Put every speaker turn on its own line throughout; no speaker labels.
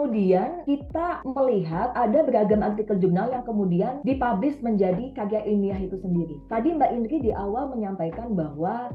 kemudian kita melihat ada beragam artikel jurnal yang kemudian dipublish menjadi karya ilmiah itu sendiri. Tadi Mbak Indri di awal menyampaikan bahwa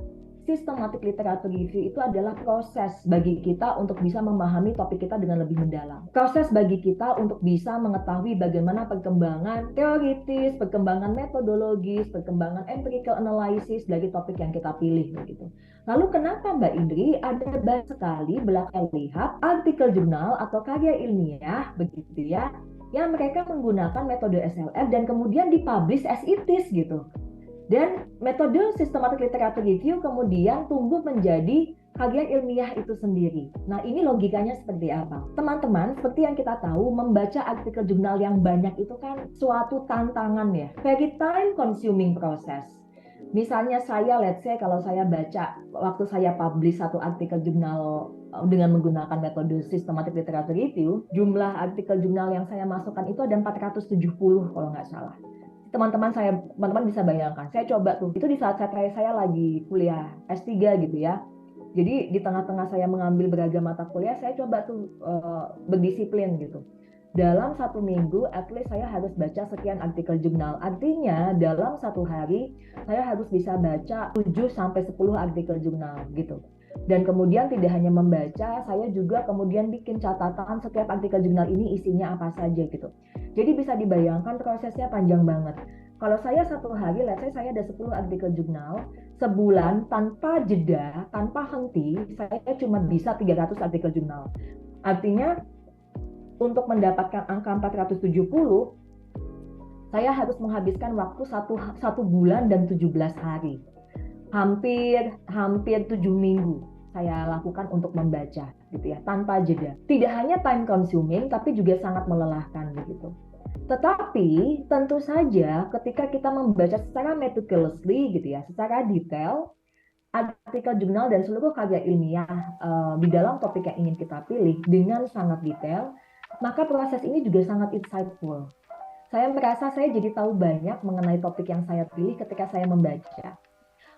systematic literature review itu adalah proses bagi kita untuk bisa memahami topik kita dengan lebih mendalam. Proses bagi kita untuk bisa mengetahui bagaimana perkembangan teoritis, perkembangan metodologis, perkembangan empirical analysis dari topik yang kita pilih begitu. Lalu kenapa Mbak Indri ada banyak sekali belakangan lihat artikel jurnal atau karya ilmiah begitu ya, yang mereka menggunakan metode SLR dan kemudian dipublish as it is gitu. Dan metode systematic literature review kemudian tumbuh menjadi karya ilmiah itu sendiri. Nah, ini logikanya seperti apa? Teman-teman, seperti yang kita tahu, membaca artikel jurnal yang banyak itu kan suatu tantangan ya. Very time consuming process. Misalnya saya, let's say kalau saya baca, waktu saya publish satu artikel jurnal dengan menggunakan metode systematic literature review, jumlah artikel jurnal yang saya masukkan itu ada 470 kalau nggak salah. Teman-teman bisa bayangkan, saya coba tuh, itu di saat saya lagi kuliah S3 gitu ya. Jadi di tengah-tengah saya mengambil beragam mata kuliah, saya coba tuh berdisiplin gitu. Dalam satu minggu, at least saya harus baca sekian artikel jurnal. Artinya dalam satu hari, saya harus bisa baca 7-10 artikel jurnal gitu. Dan kemudian tidak hanya membaca, saya juga kemudian bikin catatan setiap artikel jurnal ini isinya apa saja gitu. Jadi bisa dibayangkan prosesnya panjang banget. Kalau saya satu hari, let's say saya ada 10 artikel jurnal, sebulan tanpa jeda, tanpa henti, saya cuma bisa 300 artikel jurnal. Artinya untuk mendapatkan angka 470, saya harus menghabiskan waktu satu bulan dan 17 hari. Hampir 7 minggu saya lakukan untuk membaca gitu ya, tanpa jeda. Tidak hanya time consuming tapi juga sangat melelahkan begitu. Tetapi tentu saja ketika kita membaca secara meticulously gitu ya, secara detail artikel jurnal dan seluruh karya ilmiah di dalam topik yang ingin kita pilih dengan sangat detail, maka proses ini juga sangat insightful. Saya merasa saya jadi tahu banyak mengenai topik yang saya pilih ketika saya membaca.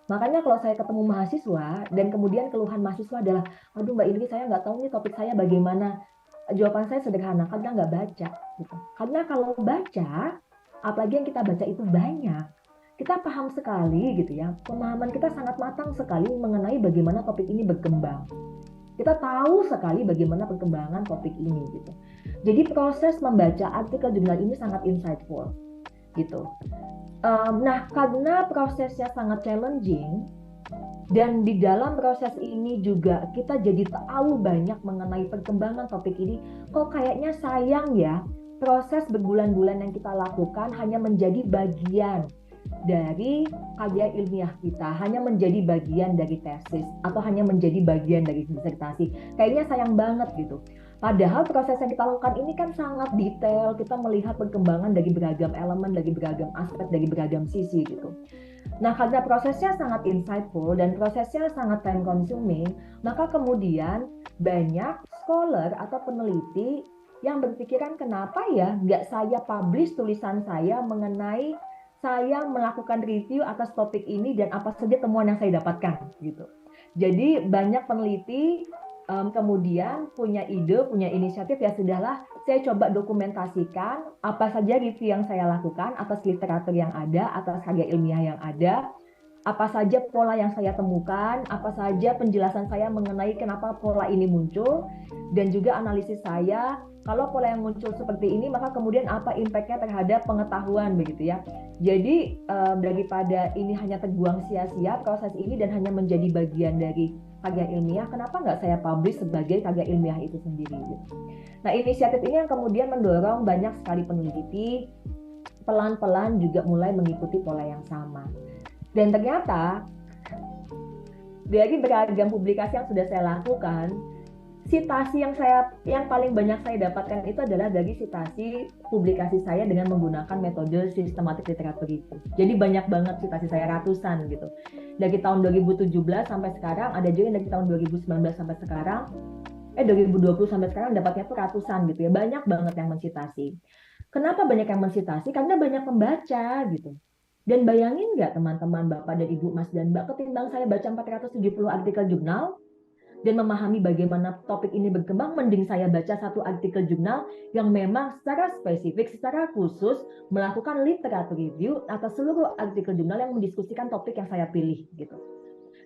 Makanya kalau saya ketemu mahasiswa dan kemudian keluhan mahasiswa adalah, aduh Mbak Indri saya nggak tahu nih topik saya bagaimana. Jawaban saya sederhana, karena nggak baca. Gitu. Karena kalau baca, apalagi yang kita baca itu banyak, kita paham sekali gitu ya. Pemahaman kita sangat matang sekali mengenai bagaimana topik ini berkembang. Kita tahu sekali bagaimana perkembangan topik ini gitu. Jadi proses membaca artikel jurnal ini sangat insightful gitu. Nah, karena prosesnya sangat challenging dan di dalam proses ini juga kita jadi tahu banyak mengenai perkembangan topik ini, kok kayaknya sayang ya proses berbulan-bulan yang kita lakukan hanya menjadi bagian dari karya ilmiah kita, hanya menjadi bagian dari tesis atau hanya menjadi bagian dari disertasi. Kayaknya sayang banget gitu. Padahal proses yang kita lakukan ini kan sangat detail, kita melihat perkembangan dari beragam elemen, dari beragam aspek, dari beragam sisi gitu. Nah, karena prosesnya sangat insightful dan prosesnya sangat time consuming, maka kemudian banyak scholar atau peneliti yang berpikiran kenapa ya nggak saya publish tulisan saya mengenai saya melakukan review atas topik ini dan apa saja temuan yang saya dapatkan gitu. Jadi banyak peneliti kemudian punya ide, punya inisiatif, ya sudahlah saya coba dokumentasikan apa saja review yang saya lakukan atas literatur yang ada, atas karya ilmiah yang ada, apa saja pola yang saya temukan, apa saja penjelasan saya mengenai kenapa pola ini muncul, dan juga analisis saya, kalau pola yang muncul seperti ini, maka kemudian apa impact-nya terhadap pengetahuan begitu ya. Jadi daripada ini hanya terbuang sia-sia proses ini dan hanya menjadi bagian dari karya ilmiah, kenapa nggak saya publish sebagai karya ilmiah itu sendiri gitu. Nah, inisiatif ini yang kemudian mendorong banyak sekali peneliti pelan-pelan juga mulai mengikuti pola yang sama. Dan ternyata dari beragam publikasi yang sudah saya lakukan, sitasi yang paling banyak saya dapatkan itu adalah dari sitasi publikasi saya dengan menggunakan metode systematic literature review. Jadi banyak banget sitasi saya, ratusan gitu. Dari tahun 2017 sampai sekarang, ada juga yang dari tahun 2019 sampai sekarang, 2020 sampai sekarang dapatnya tuh ratusan gitu ya. Banyak banget yang mensitasi. Kenapa banyak yang mensitasi? Karena banyak membaca gitu. Dan bayangin nggak teman-teman, Bapak dan Ibu, Mas dan Mbak, ketimbang saya baca 470 artikel jurnal, dan memahami bagaimana topik ini berkembang, mending saya baca satu artikel jurnal yang memang secara spesifik, secara khusus melakukan literatur review atas seluruh artikel jurnal yang mendiskusikan topik yang saya pilih gitu.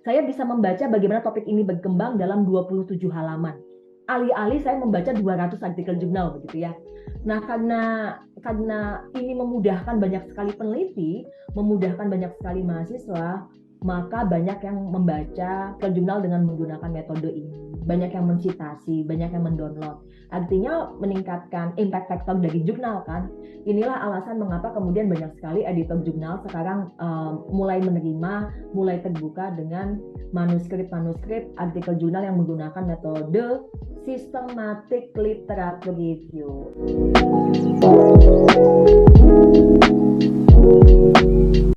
Saya bisa membaca bagaimana topik ini berkembang dalam 27 halaman. Alih-alih saya membaca 200 artikel jurnal begitu ya. Nah, karena ini memudahkan banyak sekali peneliti, memudahkan banyak sekali mahasiswa, maka banyak yang membaca jurnal dengan menggunakan metode ini. Banyak yang mensitasi, banyak yang mendownload. Artinya meningkatkan impact factor dari jurnal kan. Inilah alasan mengapa kemudian banyak sekali editor jurnal sekarang mulai menerima, mulai terbuka dengan manuskrip-manuskrip artikel jurnal yang menggunakan metode systematic literature review.